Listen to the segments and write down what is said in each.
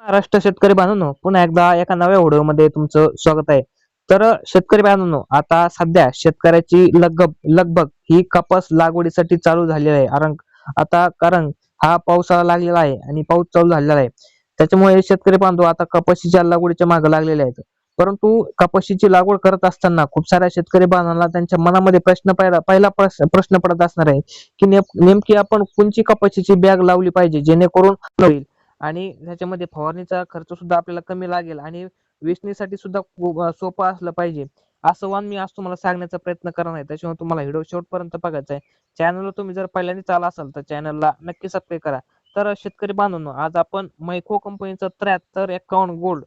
महाराष्ट्र शेतकरी बांधवांनो, पुन्हा एकदा एका नव्या व्हिडिओमध्ये तुमचं स्वागत आहे. तर शेतकरी बांधवांनो, आता सध्या शेतकऱ्याची लगबग ही कपास लागवडीसाठी चालू झालेली आहे. कारण हा पावसाळा लागलेला आहे आणि पाऊस चालू झालेला आहे. त्याच्यामुळे शेतकरी बांधव आता कपाशीच्या लागवडीच्या मागे लागलेले आहेत. परंतु कपाशीची लागवड करत असताना खूप साऱ्या शेतकरी बांधवांना त्यांच्या मनामध्ये पहिला प्रश्न पडत असणार आहे की नेमकी आपण कोणची कपाशीची बॅग लावली पाहिजे जेणेकरून होईल आणि त्याच्यामध्ये फवारणीचा खर्च सुद्धा आपल्याला कमी लागेल आणि वेचणीसाठी सुद्धा खूप सोपं असलं पाहिजे. असं वाण मी आज तुम्हाला सांगण्याचा प्रयत्न करणार आहे. त्याच्यामुळे तुम्हाला व्हिडिओ शेवटपर्यंत बघायचा आहे. चॅनलवर तुम्ही जर पहिल्यांदाच आला असाल तर चॅनलला नक्की सबस्क्राईब करा. तर शेतकरी बांधवांनो, आज आपण मैको कंपनीचं 7351 गोल्ड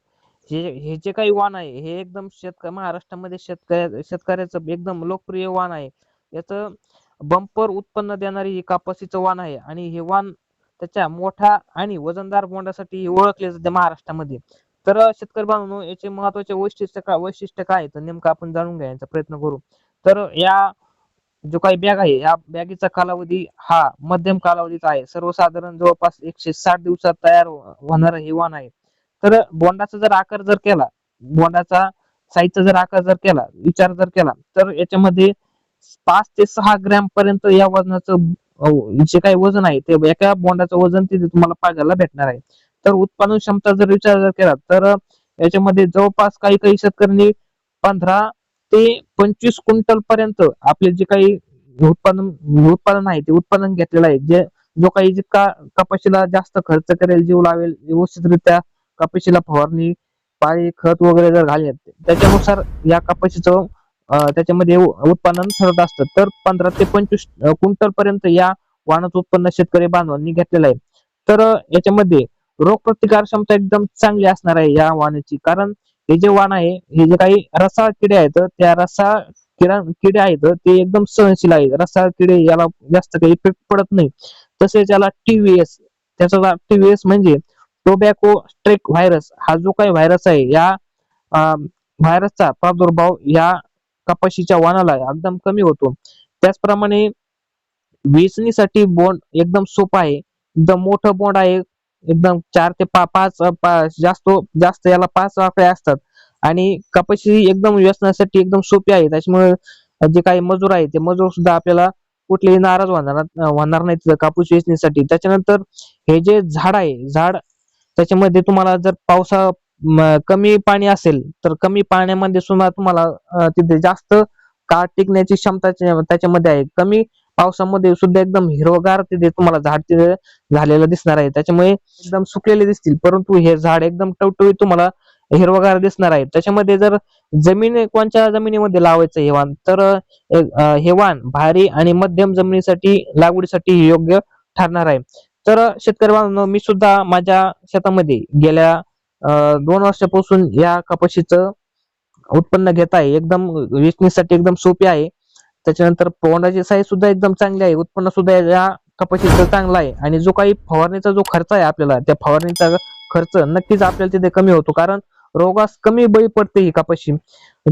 हे जे काही वाण आहे हे एकदम महाराष्ट्रामध्ये शेतकऱ्याचं एकदम लोकप्रिय वाण आहे. याचं बंपर उत्पन्न देणारी ही कपाशीचं वाण आहे आणि हे वाण त्याच्या मोठ्या आणि वजनदार बोंडासाठी ओळखले जाते महाराष्ट्रामध्ये. तर शेतकरी बांधवांनो, याचे महत्वाचे वैशिष्ट्य काय तर नेमकं आपण जाणून घ्यायचा प्रयत्न करू. तर या जो काही बॅग आहे या बॅगीचा कालावधी हा मध्यम कालावधीचा आहे. सर्वसाधारण जवळपास 160 दिवसात तयार होणारं हे वाण आहे. तर बोंडाचा साईजचा जर आकार जर केला, विचार जर केला, तर याच्यामध्ये 5 ते 6 ग्रॅम पर्यंत या वजनाचं जे काही वजन आहे ते एका बोंडाचं वजन तिथे तुम्हाला पाहायला भेटणार आहे. तर उत्पादन क्षमता जर विचार जर केला तर याच्यामध्ये जवळपास काही काही शेतकऱ्यांनी 15 ते 25 क्विंटल पर्यंत आपले जे काही उत्पादन आहे ते उत्पादन घेतलेलं आहे. जो काही जितका कपाशीला जास्त खर्च करेल, जीव लावेल, व्यवस्थितरित्या कपाशीला फवारणी, पाणी, खत वगैरे जर घालेल त्याच्यानुसार या कपाशीचं त्याच्यामध्ये उत्पादन ठरत असतं. तर 15 ते 25 क्विंटल पर्यंत या वाणाचं उत्पन्न शेतकरी बांधवांनी घेतलेलं आहे. तर याच्यामध्ये रोगप्रतिकार क्षमता एकदम चांगली असणार आहे या वाणाची. कारण हे जे वाण आहे, हे जे काही रसाळ किडे आहेत त्या किडे आहेत ते एकदम सहनशील आहेत. रसाळ किडे याला जास्त काही इफेक्ट पडत नाही. तसेच याला टीव्हीएस, त्याचा टीव्हीएस म्हणजे टोबॅको स्ट्रेक व्हायरस, हा जो काही व्हायरस आहे या व्हायरसचा प्रादुर्भाव या कपाशीच्या वाणाला एकदम कमी होतो. त्याचप्रमाणे वेचणीसाठी बोंड एकदम सोपं आहे. एकदम मोठं बोंड आहे. एकदम 4 ते 5 जास्त जास्त याला 5 आकडे असतात आणि कपाशी एकदम वेचण्यासाठी एकदम सोपी आहे. त्याच्यामुळे जे काही मजूर आहे ते मजूर सुद्धा आपल्याला कुठलेही नाराज होणार नाहीत कापूस वेचणीसाठी. त्याच्यानंतर हे जे झाड आहे, त्याच्यामध्ये तुम्हाला जर कमी पाणी असेल तर कमी पाण्यामध्ये सुद्धा तुम्हाला तिथे जास्त काळ टिकण्याची क्षमता त्याच्यामध्ये आहे. कमी पावसामध्ये सुद्धा एकदम हिरवगार तिथे तुम्हाला झाड तिथे झालेलं दिसणार आहे. त्याच्यामुळे एकदम सुकलेले दिसतील, परंतु हे झाड एकदम टवटवीत तुम्हाला हिरवगार दिसणार आहे. त्याच्यामध्ये जर कोणत्या जमिनीमध्ये लावायचं हे वाण तर हे वाण भारी आणि मध्यम जमिनीसाठी लागवडीसाठी योग्य ठरणार आहे. तर शेतकरी बांधवांनो, मी सुद्धा माझ्या शेतामध्ये गेल्या 2 वर्षापासून या कपाशीचं उत्पन्न घेत आहे. एकदम वेचणीसाठी एकदम सोपी आहे. त्याच्यानंतर बोंडाची साईज सुद्धा एकदम चांगली आहे. उत्पन्न सुद्धा या कपाशीचं चांगलं आहे आणि जो काही फवारणीचा जो खर्च आहे आपल्याला, त्या फवारणीचा खर्च नक्कीच आपल्याला तिथे कमी होतो. कारण रोगास कमी बळी पडते ही कपाशी.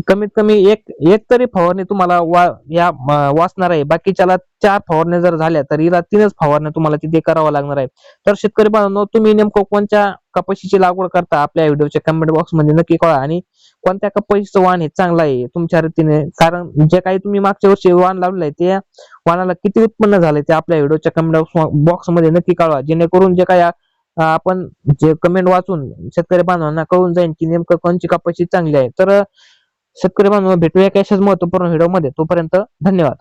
कमीत कमी एक तरी फवारणी तुम्हाला वाचणार आहे. बाकीच्याला 4 फवारण्या जर झाल्या तर हिला 3च फवारण्या तुम्हाला तिथे करावं लागणार आहे. तर शेतकरी बांधवांनो, तुम्ही नेमकं कोणत्या कपाशीची लागवड करता आपल्या व्हिडिओच्या कमेंट बॉक्स मध्ये नक्की कळवा आणि कोणत्या कपाशीचं वाण हे चांगलं आहे तुमच्या रीतीने. कारण जे काही तुम्ही मागच्या वर्षी वाण लावलेलं आहे त्या वाणाला किती उत्पन्न झालंय ते आपल्या व्हिडिओच्या कमेंट बॉक्स मध्ये नक्की कळवा. जेणेकरून जे काही आपण जे कमेंट वाचून शेतकरी बांधवांना कळून जाईल की नेमकं कोणची कपाशी चांगली आहे. तर शेतकरी बांधव, भेटूया एका अशाच महत्त्वपूर्ण व्हिडिओ मध्ये. तोपर्यंत धन्यवाद.